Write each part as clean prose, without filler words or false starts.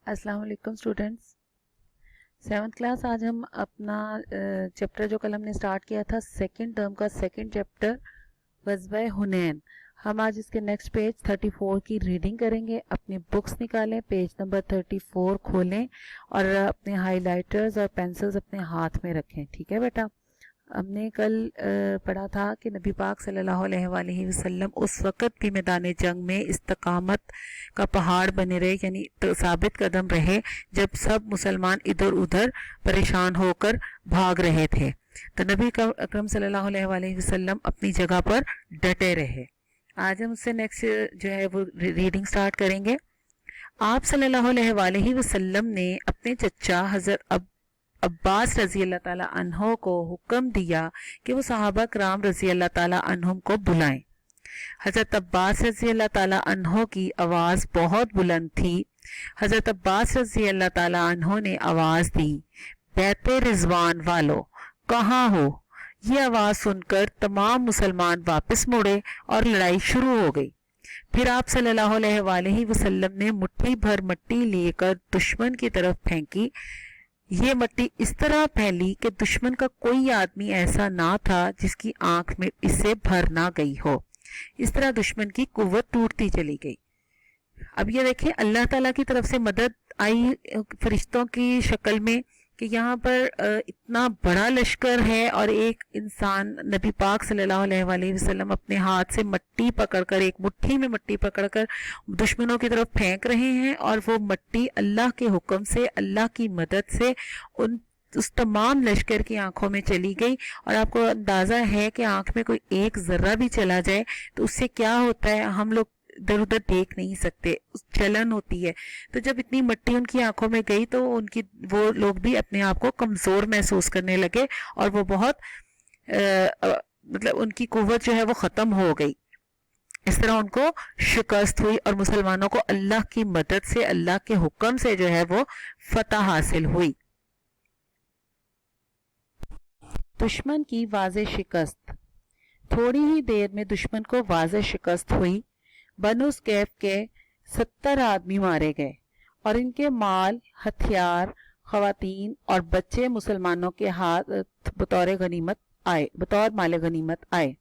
अस्सलाम वालेकुम students. 7th class आज हम अपना चैप्टर जो कल हमने स्टार्ट किया था सेकंड टर्म का सेकंड चैप्टर ग़ज़वा हुनैन, हम आज इसके नेक्स्ट पेज 34 की रीडिंग करेंगे। अपनी बुक्स निकालें, पेज नंबर 34 खोलें और अपने हाइलाइटर्स और पेंसिल्स अपने हाथ में रखें। ठीक है बेटा, हमने कल पढ़ा था कि नबी पाक सल्लल्लाहु अलैहि वसल्लम उस वक़्त भी मैदान जंग में इस्तकामत का पहाड़ बने रहे, यानी तो साबित कदम रहे जब सब मुसलमान इधर उधर परेशान होकर भाग रहे थे। तो नबी अकरम सल्लल्लाहु अलैहि वसल्लम अपनी जगह पर डटे रहे। आज हम उससे नेक्स्ट जो है वो रीडिंग स्टार्ट करेंगे। आप सल्लल्लाहु अलैहि वसल्लम ने अपने चचा हज़रत अब्बास रजी अल्लाह ताला अन्हो को हुक्म दिया कि वो सहाबा कराम रजी अल्लाह ताला अन्हुम को बुलाएं। हजरत अब्बास रजी अल्लाह ताला अन्हो की आवाज़ बहुत बुलंद थी। हजरत अब्बास रजी अल्लाह ताला अन्हो ने आवाज़ दी, बैते रिजवान वालों कहाँ हो? ये आवाज़ सुनकर तमाम मुसलमान वापस मुड़े और लड़ाई शुरू हो गई। फिर आप सल्लल्लाहु अलैहि वसल्लम ने मुट्ठी भर मट्टी लेकर दुश्मन की तरफ फेंकी। ये मट्टी इस तरह फैली कि दुश्मन का कोई आदमी ऐसा ना था जिसकी आंख में इससे भर ना गई हो। इस तरह दुश्मन की कुव्वत टूटती चली गई। अब ये देखें, अल्लाह ताला की तरफ से मदद आई फरिश्तों की शक्ल में कि यहाँ पर इतना बड़ा लश्कर है और एक इंसान नबी पाक सल्लल्लाहु अलैहि वसल्लम अपने हाथ से मट्टी पकड़कर, एक मुट्ठी में मट्टी पकड़कर दुश्मनों की तरफ फेंक रहे हैं और वो मट्टी अल्लाह के हुक्म से, अल्लाह की मदद से उस तमाम लश्कर की आंखों में चली गई। और आपको अंदाजा है कि आंख में कोई एक जर्रा भी चला जाए तो उससे क्या होता है, हम लोग इधर उधर देख नहीं सकते, जलन होती है। तो जब इतनी मट्टी उनकी आंखों में गई तो वो लोग भी अपने आप को कमजोर महसूस करने लगे और वो बहुत मतलब उनकी कुव्वत जो है वो खत्म हो गई। इस तरह उनको शिकस्त हुई और मुसलमानों को अल्लाह की मदद से, अल्लाह के हुक्म से जो है वो फतह हासिल हुई। दुश्मन की वाज़े शिकस्त। थोड़ी ही देर में दुश्मन को वाज़े शिकस्त हुई। बनु कैफ के 70 आदमी मारे गए और इनके माल, हथियार, खवातीन और बच्चे मुसलमानों के हाथ बतौर माल गनीमत आए।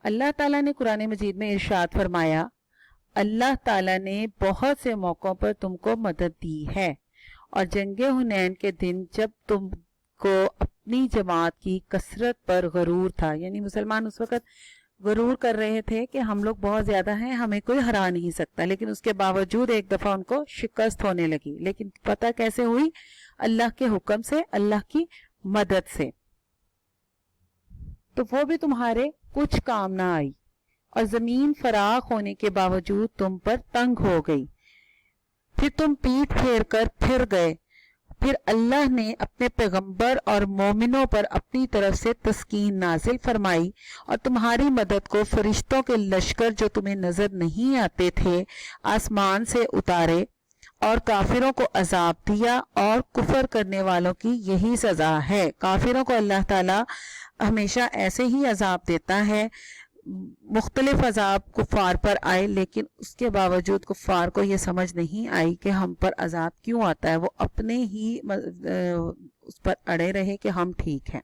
अल्लाह ताला ने कुरान मजीद में इरशाद फरमाया, अल्लाह ताला ने बहुत से मौकों पर तुमको मदद दी है और जंगे हुनैन के दिन जब तुमको अपनी जमात की कसरत पर गरूर था, यानी मुसलमान उस वक़्त गरूर कर रहे थे कि हम लोग बहुत ज्यादा हैं, हमें कोई हरा नहीं सकता, लेकिन उसके बावजूद एक दफा उनको शिकस्त होने लगी। लेकिन पता कैसे हुई? अल्लाह के हुक्म से, अल्लाह की मदद से। तो वो भी तुम्हारे कुछ काम ना आई और जमीन फराख होने के बावजूद तुम पर तंग हो गई। फिर तुम पीठ फेर कर फिर गए। फिर अल्लाह ने अपने पैगंबर और मोमिनों पर अपनी तरफ से तस्कीन नाजिल फरमाई और तुम्हारी मदद को फरिश्तों के लश्कर जो तुम्हें नजर नहीं आते थे आसमान से उतारे और काफिरों को अजाब दिया। और कुफर करने वालों की यही सजा है। काफिरों को अल्लाह ताला हमेशा ऐसे ही अजाब देता है। मुख्तलिफ अजाब कुफार पर आए, लेकिन उसके बावजूद कुफार को ये समझ नहीं आई कि हम पर अजाब क्यों आता है। वो अपने ही उस पर अड़े रहे कि हम ठीक हैं।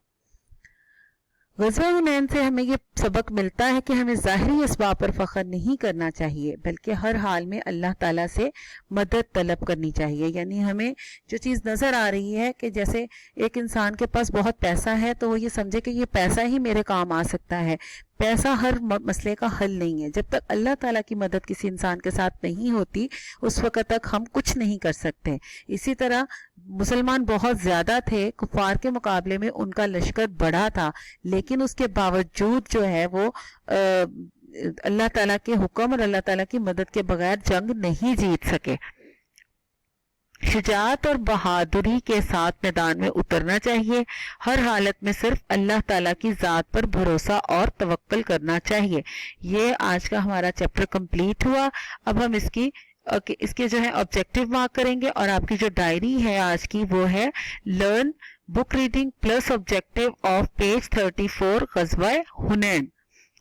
ग़ज़वा हुनैन से हमें ये सबक मिलता है कि हमें ज़ाहिरी असबाब पर फ़ख्र नहीं करना चाहिए, बल्कि हर हाल में अल्लाह ताला से मदद तलब करनी चाहिए। यानी हमें जो चीज़ नज़र आ रही है कि जैसे एक इंसान के पास बहुत पैसा है तो वो ये समझे कि ये पैसा ही मेरे काम आ सकता है। पैसा हर मसले का हल नहीं है। जब तक अल्लाह ताला की मदद किसी इंसान के साथ नहीं होती उस वक़्त तक हम कुछ नहीं कर सकते। इसी तरह मुसलमान बहुत ज़्यादा थे, कुफार के मुकाबले में उनका लश्कर बड़ा था, लेकिन उसके बावजूद जो है वो अल्लाह ताला के हुक्म और अल्लाह ताला की मदद के बगैर जंग नहीं जीत सके। शुजाअत और बहादुरी के साथ मैदान में उतरना चाहिए। हर हालत में सिर्फ अल्लाह ताला की ज़ात पर भरोसा और तवक्कल करना चाहिए। ये आज का हमारा चैप्टर कंप्लीट हुआ। अब हम इसके जो है ऑब्जेक्टिव मार्क करेंगे और आपकी जो डायरी है आज की वो है learn book reading plus objective of page 34 ग़ज़वा हुनैन।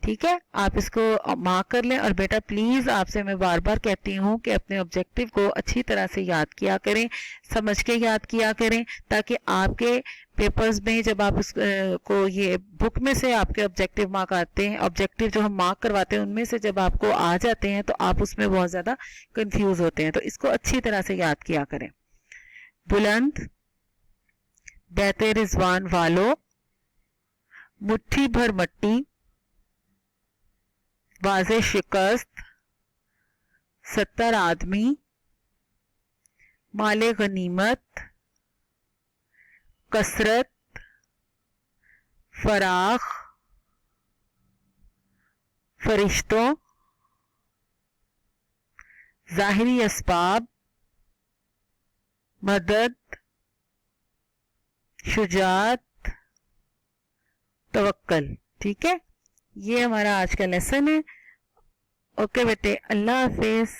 ٹھیک ہے, آپ اس کو مارک کر لیں. اور بیٹا پلیز آپ سے میں بار بار کہتی ہوں کہ اپنے آبجیکٹیو کو اچھی طرح سے یاد کیا کریں, سمجھ کے یاد کیا کریں, تاکہ آپ کے پیپرز میں جب آپ اس کو یہ بک میں سے آپ کے آبجیکٹیو مارک آتے ہیں, آبجیکٹیو جو ہم مارک کرواتے ہیں ان میں سے جب آپ کو آ جاتے ہیں تو آپ اس میں بہت زیادہ کنفیوز ہوتے ہیں. تو اس کو اچھی طرح سے یاد کیا کریں. بلند بیت رضوان والو, مٹھی بھر مٹی, واضح شکست, 70 آدمی, مال غنیمت, کثرت, فراخ, فرشتوں, ظاہری اسباب, مدد, شجاعت, توکل. ٹھیک ہے, یہ ہمارا آج کا لیسن ہے. اوکے بیٹے, اللہ حافظ.